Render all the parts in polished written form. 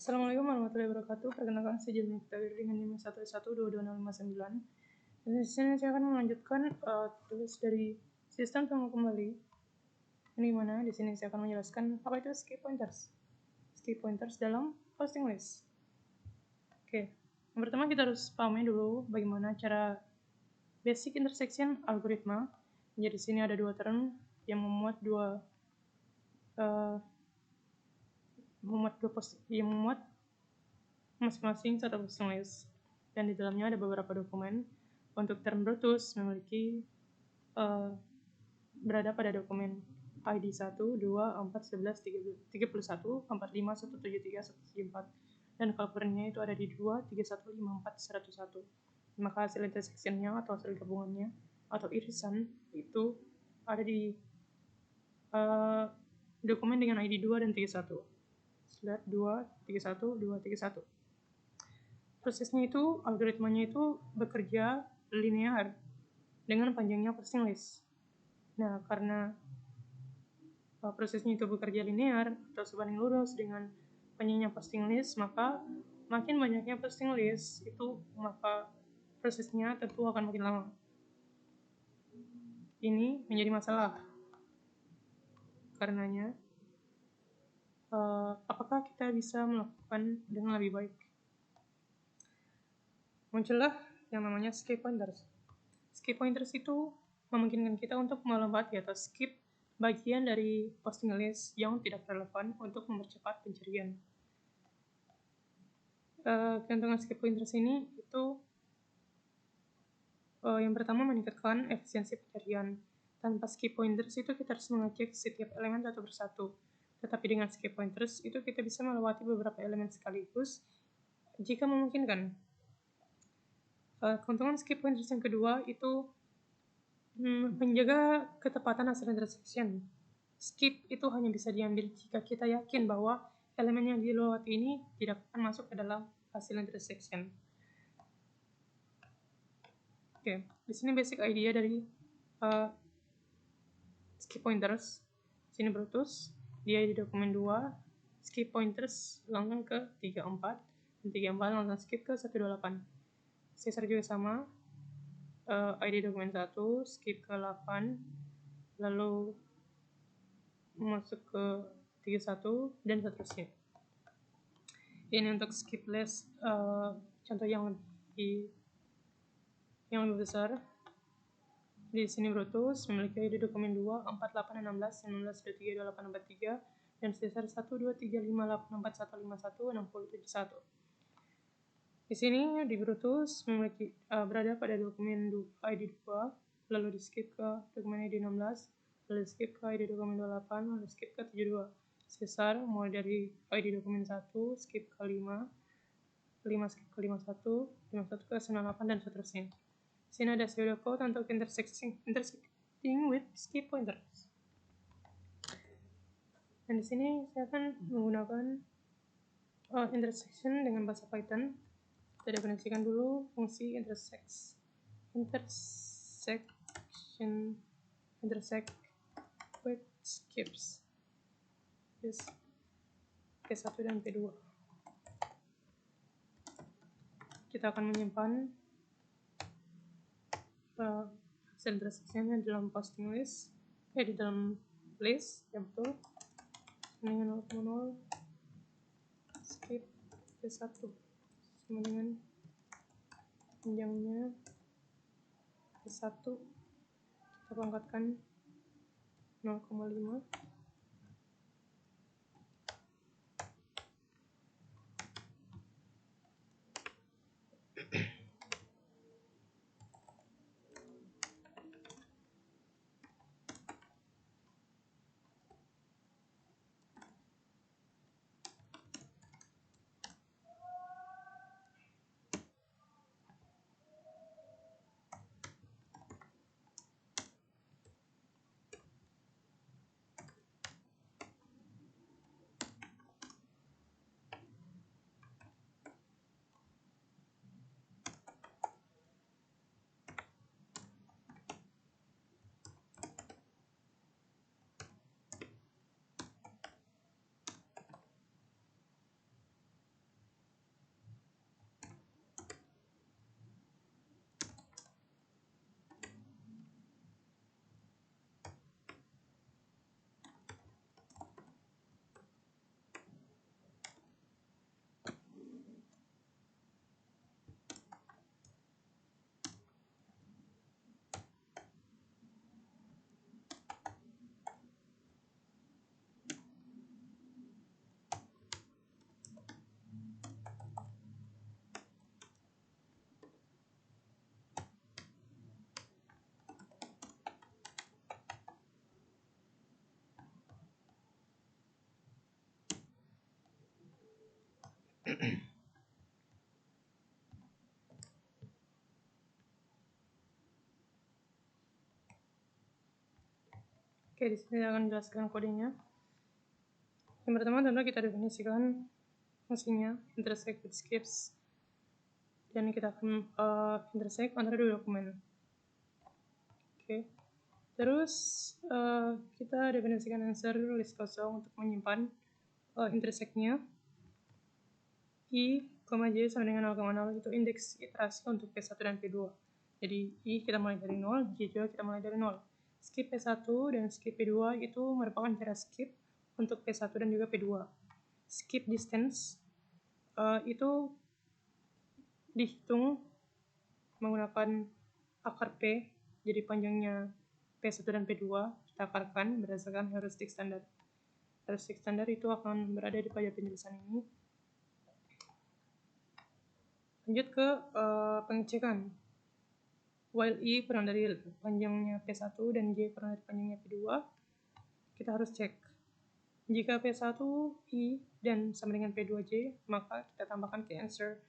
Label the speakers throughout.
Speaker 1: Assalamualaikum warahmatullahi wabarakatuh. Perkenalkan saya Jamil Tawir dengan NIM 1122059. Dan di sini saya akan melanjutkan tugas dari sistem tunggu kembali. Ini mana di sini saya akan menjelaskan apa itu skip pointers. Skip pointers dalam posting list. Oke, yang pertama kita harus pahami dulu bagaimana cara basic intersection algoritma. Jadi di sini ada dua term yang memuat masing-masing satu posting list, dan di dalamnya ada beberapa dokumen. Untuk term Brutus memiliki berada pada dokumen ID 1, 2, 4, 11, 31, 45, 173, 174, dan covernya itu ada di 2, 31, 54, 101. Maka hasil intersectionnya atau hasil gabungannya atau irisan itu ada di dokumen dengan ID 2 dan 31. Slide 2, 31, 2, 31. Prosesnya itu, algoritmanya itu bekerja linear dengan panjangnya posting list. Nah, karena prosesnya itu bekerja linear atau sebanding lurus dengan panjangnya posting list, maka makin banyaknya posting list itu, maka prosesnya tentu akan makin lama. Ini menjadi masalah. Karenanya, apakah kita bisa melakukan dengan lebih baik? Muncullah yang namanya skip pointers. Skip pointers itu memungkinkan kita untuk melewati atau skip bagian dari posting list yang tidak relevan untuk mempercepat pencarian. Keuntungan skip pointers ini itu yang pertama meningkatkan efisiensi pencarian. Tanpa skip pointers itu kita harus mengecek setiap elemen satu persatu. Tetapi dengan skip pointers itu kita bisa melewati beberapa elemen sekaligus jika memungkinkan. Keuntungan skip pointers yang kedua itu menjaga ketepatan hasil intersection. Skip itu hanya bisa diambil jika kita yakin bahwa elemen yang dilewati ini tidak akan masuk ke dalam hasil intersection. Oke, di sini basic idea dari skip pointers. Sini Brutus, dia di dokumen 2, skip pointers langsung ke 34, dan 34 langsung skip ke 128. Caesar juga sama, ID dokumen 1, skip ke 8, lalu masuk ke 31, dan seterusnya. Ini untuk skip list contoh yang lebih besar. Di sini Brutus memiliki ID dokumen 2, 4, 8, 16, 19, 23, 28, 43, dan Caesar 1, 2, 3, 5, 8, 4, 1, 5, 1, 60, 71. Di sini di Brutus memiliki berada pada dokumen ID 2, lalu di skip ke dokumen ID 16, lalu di skip ke ID dokumen 28, lalu skip ke 72. Caesar mulai dari ID dokumen 1, skip ke 5, 5 skip ke 51, 51 ke 98, dan seterusnya. Di sini ada pseudocode untuk intersecting with skip pointers. Dan di sini saya akan menggunakan intersection dengan bahasa Python. Kita definisikan dulu fungsi intersect with skips. Yes. P1 dan P2. Kita akan menyimpan hasil intersection dalam posting list, di dalam list, ya betul. Dengan 0,0 skip P1 sama dengan panjangnya P1 kita pangkatkan 0,5. Oke, di sini saya akan jelaskan kodenya. Yang pertama tentu kita definisikan fungsinya intersect with skips, dan kita akan intersect antara dua dokumen. Oke. Terus kita definisikan answer list kosong untuk menyimpan intersect-nya. I, J sama dengan 0,0 itu indeks iterasi untuk P1 dan P2. Jadi I kita mulai dari 0, J juga kita mulai dari 0. Skip P1 dan skip P2 itu merupakan cara skip untuk P1 dan juga P2. Skip distance itu dihitung menggunakan akar P, jadi panjangnya P1 dan P2 kita akarkan berdasarkan heuristik standar. Heuristik standar itu akan berada di pajak penjelasan ini. Lanjut ke pengecekan. While I kurang dari panjangnya P1 dan J kurang dari panjangnya P2, kita harus cek. Jika P1 I dan sama dengan P2J, maka kita tambahkan ke answer.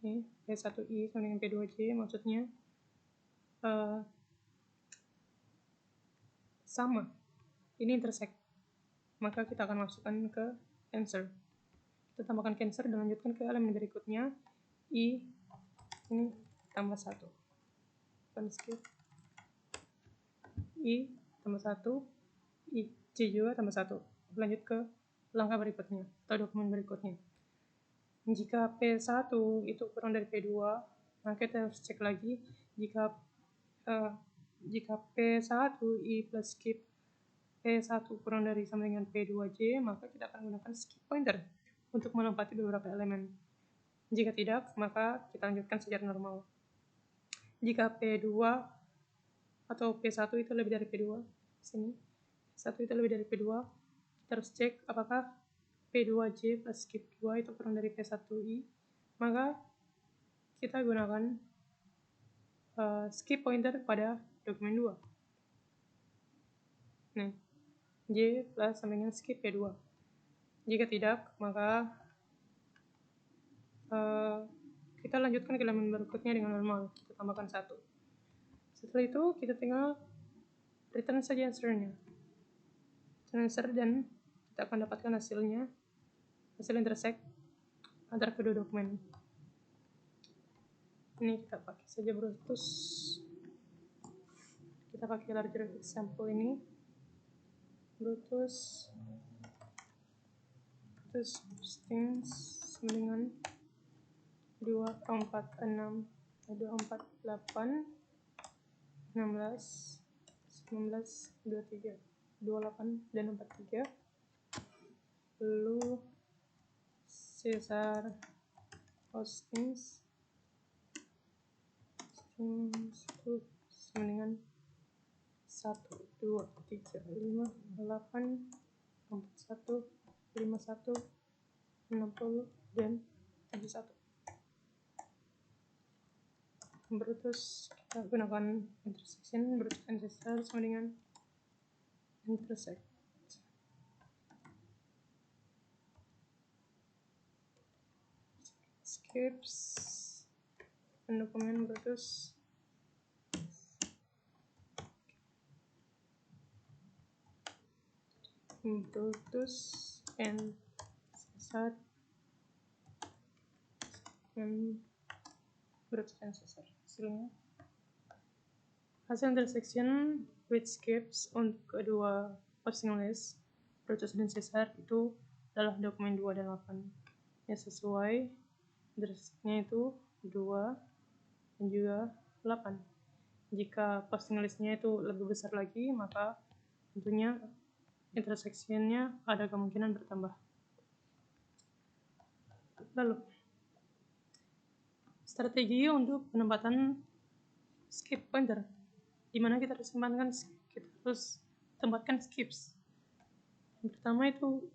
Speaker 1: Ini P1 I sama dengan P2J, maksudnya sama. Ini intersect. Maka kita akan masukkan ke answer. Kita tambahkan ke answer dan lanjutkan ke elemen berikutnya. I ini tambah 1. Skip. I tambah 1. I, J juga tambah 1. Lanjut ke langkah berikutnya atau dokumen berikutnya. Jika P1 itu kurang dari P2, maka kita harus cek lagi. Jika P1 I plus skip P1 kurang dari sama dengan P2J, maka kita akan gunakan skip pointer untuk melompat beberapa elemen. Jika tidak, maka kita lanjutkan secara normal. Jika P2 atau P1 itu lebih dari P2, sini P1 itu lebih dari P2, kita harus cek apakah P2J plus skip 2 itu kurang dari P1I, maka kita gunakan skip pointer pada dokumen 2. Nah, J plus sama dengan skip P2. Jika tidak, maka kita lanjutkan ke elemen berikutnya dengan normal. Kita tambahkan 1. Setelah itu, kita tinggal return saja answer-nya. Answer, dan kita akan dapatkan hasilnya, hasil intersect antara kedua dokumen. Ini kita pakai saja Brutus. Kita pakai larger example ini. Brutus strings dengan 2, 4, 6, 2, 4, 8, 16, 19, 23, 28, dan 43. Lalu Caesar hostings itu sama dengan 1, 2, 3, 5, 8, 41, 51, 60, dan 71. Brutus kita gunakan intersection, Brutus and Caesar sama dengan intersect. Skips dokumen Brutus. Brutus and Caesar and Brutus and Caesar. Hasilnya hasil intersection with skips untuk kedua posting list Brutus dan Caesar itu adalah dokumen 2 dan 8 yang sesuai intersectnya itu 2 dan juga 8. Jika posting listnya itu lebih besar lagi, maka tentunya intersectionnya ada kemungkinan bertambah. Lalu strategi untuk penempatan skip pointer, di mana kita harus tempatkan skips. Yang pertama itu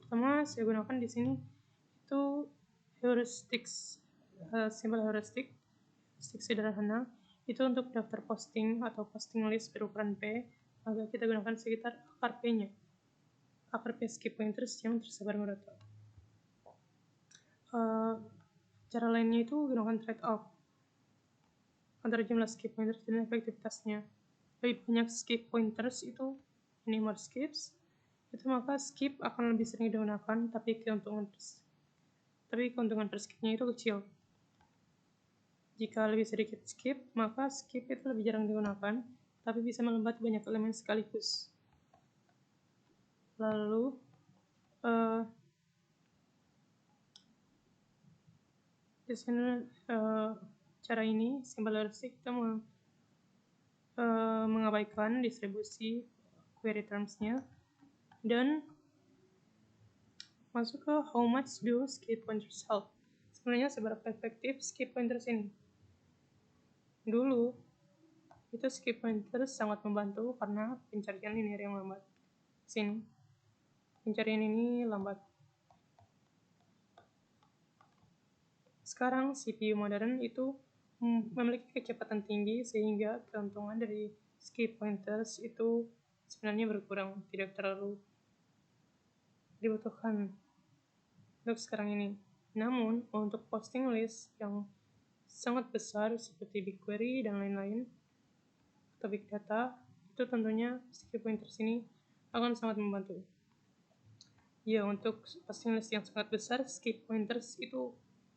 Speaker 1: pertama saya gunakan di sini itu heuristics, simbol heuristik sederhana. Itu untuk daftar posting atau posting list berukuran P, maka kita gunakan sekitar akar P-nya, akar P skip pointers yang tersebar merata. Cara lainnya itu gunakan trade off antara jumlah skip pointers dan efektivitasnya. Lebih banyak skip pointers itu more skips, itu maka skip akan lebih sering digunakan, tapi keuntungan per skipnya itu kecil. Jika lebih sedikit skip, maka skip itu lebih jarang digunakan, tapi bisa melembat banyak elemen sekaligus. Lalu, di sini cara ini simple heuristic kita mengabaikan distribusi query terms-nya dan masuk ke how much do skip pointers help. Sebenarnya seberapa efektif skip pointers ini? Dulu itu skip pointers sangat membantu karena pencarian linear yang lambat. Sini pencarian ini lambat. Sekarang CPU modern itu memiliki kecepatan tinggi sehingga keuntungan dari skip pointers itu sebenarnya berkurang, tidak terlalu dibutuhkan untuk sekarang ini. Namun untuk posting list yang sangat besar seperti BigQuery dan lain-lain atau Big Data, itu tentunya skip pointers ini akan sangat membantu. Ya, untuk posting list yang sangat besar, skip pointers itu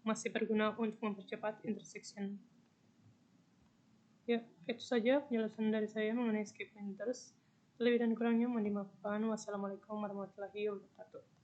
Speaker 1: masih berguna untuk mempercepat intersection. Ya, itu saja penjelasan dari saya mengenai skip pointers. Lebih dan kurangnya mohon dimaafkan. Wassalamualaikum warahmatullahi wabarakatuh.